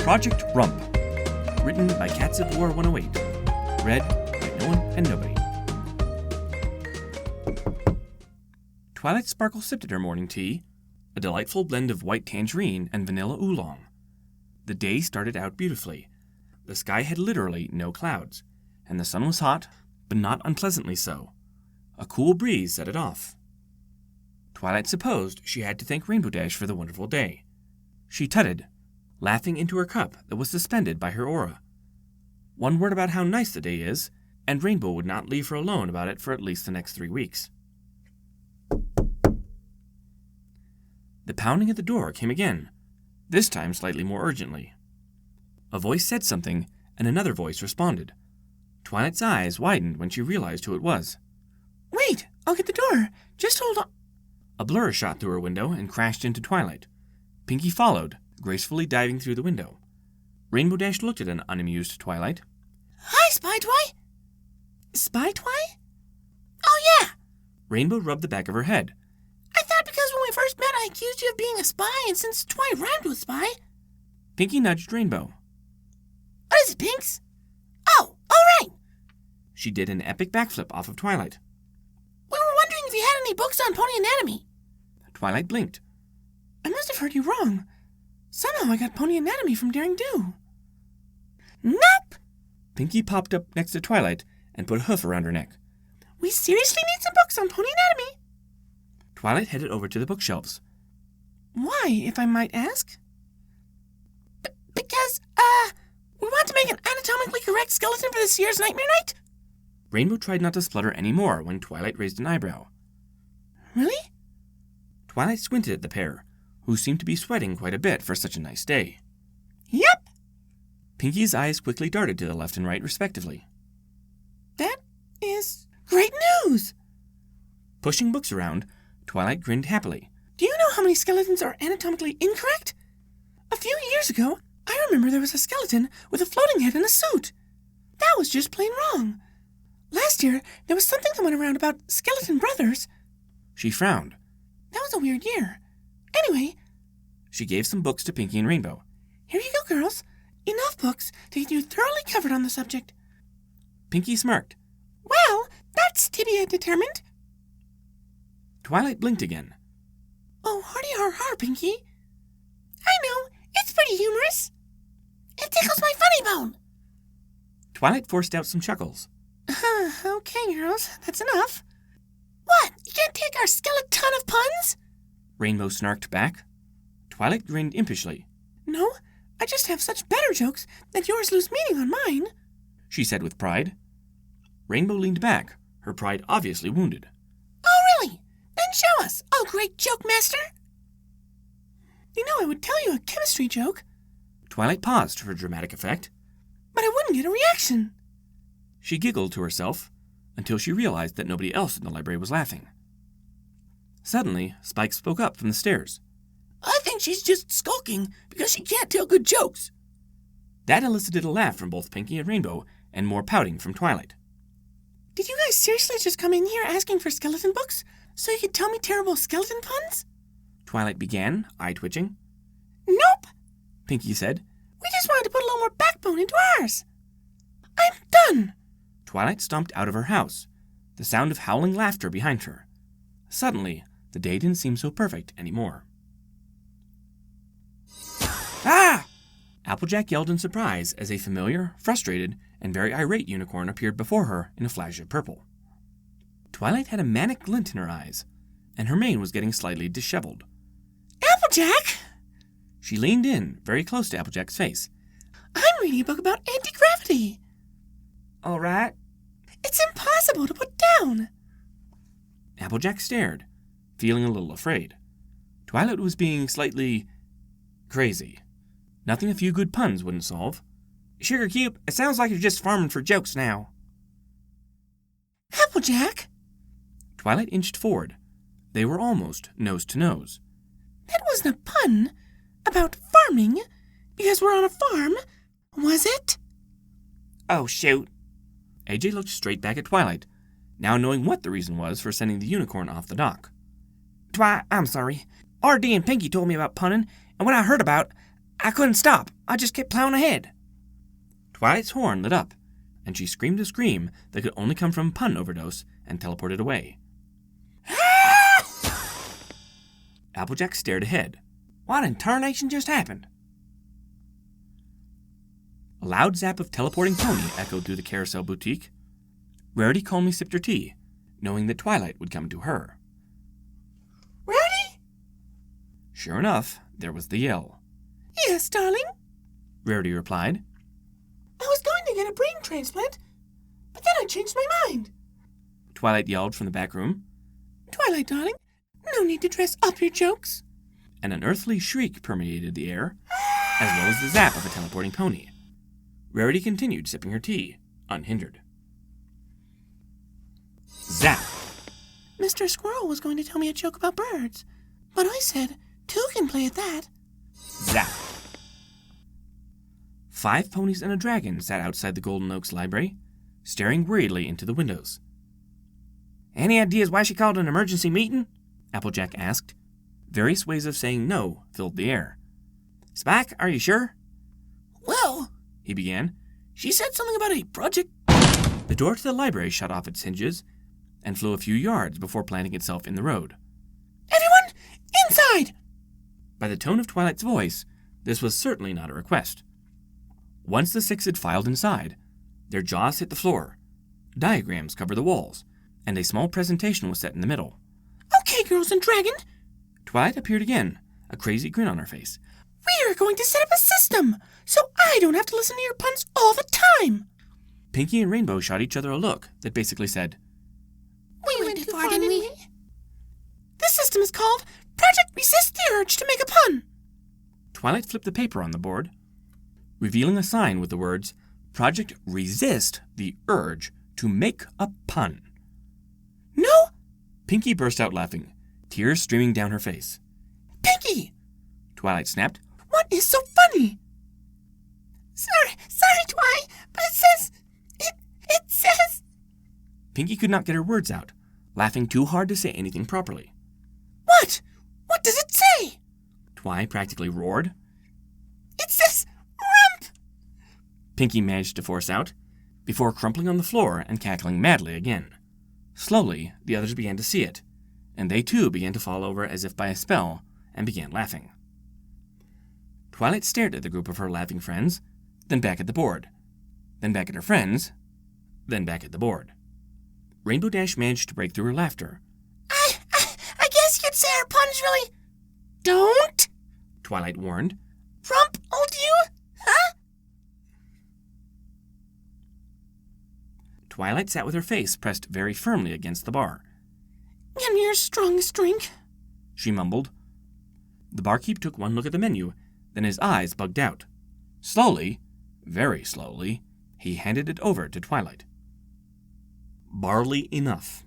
Project R.U.M.P. Written by Cats of War 108. Read by no one and nobody. Twilight Sparkle sipped at her morning tea, a delightful blend of white tangerine and vanilla oolong. The day started out beautifully. The sky had literally no clouds, and the sun was hot, but not unpleasantly so. A cool breeze set it off. Twilight supposed she had to thank Rainbow Dash for the wonderful day. She tutted, laughing into her cup that was suspended by her aura. One word about how nice the day is, and Rainbow would not leave her alone about it for at least the next 3 weeks. The pounding at the door came again, this time slightly more urgently. A voice said something, and another voice responded. Twilight's eyes widened when she realized who it was. "Wait, I'll get the door. Just hold on." A blur shot through her window and crashed into Twilight. Pinkie followed, gracefully diving through the window. Rainbow Dash looked at an unamused Twilight. "Hi, Spy Twi." "Spy Twi? Oh, yeah." Rainbow rubbed the back of her head. "I thought because when we first met I accused you of being a spy, and since Twi rhymed with spy." Pinkie nudged Rainbow. "What is it, Pinks?" "Oh, all right." She did an epic backflip off of Twilight. "We were wondering if you had any books on pony anatomy." Twilight blinked. "I must have heard you wrong. Somehow I got pony anatomy from Daring Do." "Nope." Pinkie popped up next to Twilight and put a hoof around her neck. "We seriously need some books on pony anatomy." Twilight headed over to the bookshelves. "Why, if I might ask?" Because, we want to make an anatomically correct skeleton for this year's Nightmare Night." Rainbow tried not to splutter any more when Twilight raised an eyebrow. "Really?" Twilight squinted at the pair, who seemed to be sweating quite a bit for such a nice day. "Yep." Pinkie's eyes quickly darted to the left and right, respectively. "That is great news." Pushing books around, Twilight grinned happily. "Do you know how many skeletons are anatomically incorrect? A few years ago, I remember there was a skeleton with a floating head and a suit. That was just plain wrong. Last year, there was something that went around about skeleton brothers." She frowned. "That was a weird year. Anyway," she gave some books to Pinkie and Rainbow. "Here you go, girls. Enough books to get you thoroughly covered on the subject." Pinkie smirked. "Well, that's to be determined." Twilight blinked again. "Oh, hardy har har, Pinkie. I know, it's pretty humorous. It tickles my funny bone." Twilight forced out some chuckles. Okay, girls, that's enough." "What, you can't take our skeleton of puns?" Rainbow snarked back. Twilight grinned impishly. "No, I just have such better jokes that yours lose meaning on mine," she said with pride. Rainbow leaned back, her pride obviously wounded. "Oh, really? Then show us, oh great joke master." "You know I would tell you a chemistry joke." Twilight paused for dramatic effect. "But I wouldn't get a reaction." She giggled to herself until she realized that nobody else in the library was laughing. Suddenly, Spike spoke up from the stairs. "I think she's just skulking because she can't tell good jokes." That elicited a laugh from both Pinkie and Rainbow, and more pouting from Twilight. "Did you guys seriously just come in here asking for skeleton books so you could tell me terrible skeleton puns?" Twilight began, eye twitching. "Nope," Pinkie said. "We just wanted to put a little more backbone into ours. I'm done." Twilight stomped out of her house, the sound of howling laughter behind her. Suddenly, the day didn't seem so perfect anymore. "Ah!" Applejack yelled in surprise as a familiar, frustrated, and very irate unicorn appeared before her in a flash of purple. Twilight had a manic glint in her eyes, and her mane was getting slightly disheveled. "Applejack!" She leaned in, very close to Applejack's face. "I'm reading a book about anti-gravity." "All right." "It's impossible to put down." Applejack stared, feeling a little afraid. Twilight was being slightly crazy. Nothing a few good puns wouldn't solve. "Sugar Cube, it sounds like you're just farming for jokes now." "Applejack!" Twilight inched forward. They were almost nose to nose. "That wasn't a pun about farming, because we're on a farm, was it?" "Oh, shoot." AJ looked straight back at Twilight, now knowing what the reason was for sending the unicorn off the dock. "Twi, I'm sorry. R.D. and Pinkie told me about punning, and when I heard about I couldn't stop. I just kept plowing ahead. Twilight's horn lit up, and she screamed a scream that could only come from pun overdose and teleported away. Applejack stared ahead. What in tarnation just happened? A loud zap of teleporting pony echoed through the carousel boutique. Rarity calmly sipped her tea, knowing that Twilight would come to her. Rarity? Sure enough, there was the yell. Yes, darling? Rarity replied. I was going to get a brain transplant, but then I changed my mind. Twilight yelled from the back room. Twilight, darling, no need to dress up your jokes. An unearthly shriek permeated the air, as well as the zap of a teleporting pony. Rarity continued sipping her tea, unhindered. Zap! Mr. Squirrel was going to tell me a joke about birds, but I said, 2 can play at that. Zap! 5 ponies and a dragon sat outside the Golden Oaks library, staring worriedly into the windows. Any ideas why she called an emergency meeting? Applejack asked. Various ways of saying no filled the air. Spike, are you sure? Well, he began. She said something about a project. The door to the library shut off its hinges and flew a few yards before planting itself in the road. Everyone, inside! By the tone of Twilight's voice, this was certainly not a request. Once the 6 had filed inside, their jaws hit the floor, diagrams covered the walls, and a small presentation was set in the middle. Okay, girls and dragon. Twilight appeared again, a crazy grin on her face. We are going to set up a system, so I don't have to listen to your puns all the time. Pinky and Rainbow shot each other a look that basically said, We went too far, didn't we? This system is called Project Resist the Urge to Make a Pun. Twilight flipped the paper on the board, revealing a sign with the words, Project Resist the Urge to Make a Pun. No! Pinky burst out laughing, tears streaming down her face. Pinky! Twilight snapped. What is so funny? Sorry, Twi, but it says... Pinky could not get her words out, laughing too hard to say anything properly. What? What does it say? Twi practically roared. It says R.U.M.P. Pinky managed to force out, before crumpling on the floor and cackling madly again. Slowly, the others began to see it, and they too began to fall over as if by a spell, and began laughing. Twilight stared at the group of her laughing friends, then back at the board, then back at her friends, then back at the board. Rainbow Dash managed to break through her laughter. I guess you'd say our pun's really... Don't! Twilight warned. Rump old you, huh? Twilight sat with her face pressed very firmly against the bar. And your strongest drink, she mumbled. The barkeep took one look at the menu, then his eyes bugged out. Slowly, very slowly, he handed it over to Twilight. Barley enough.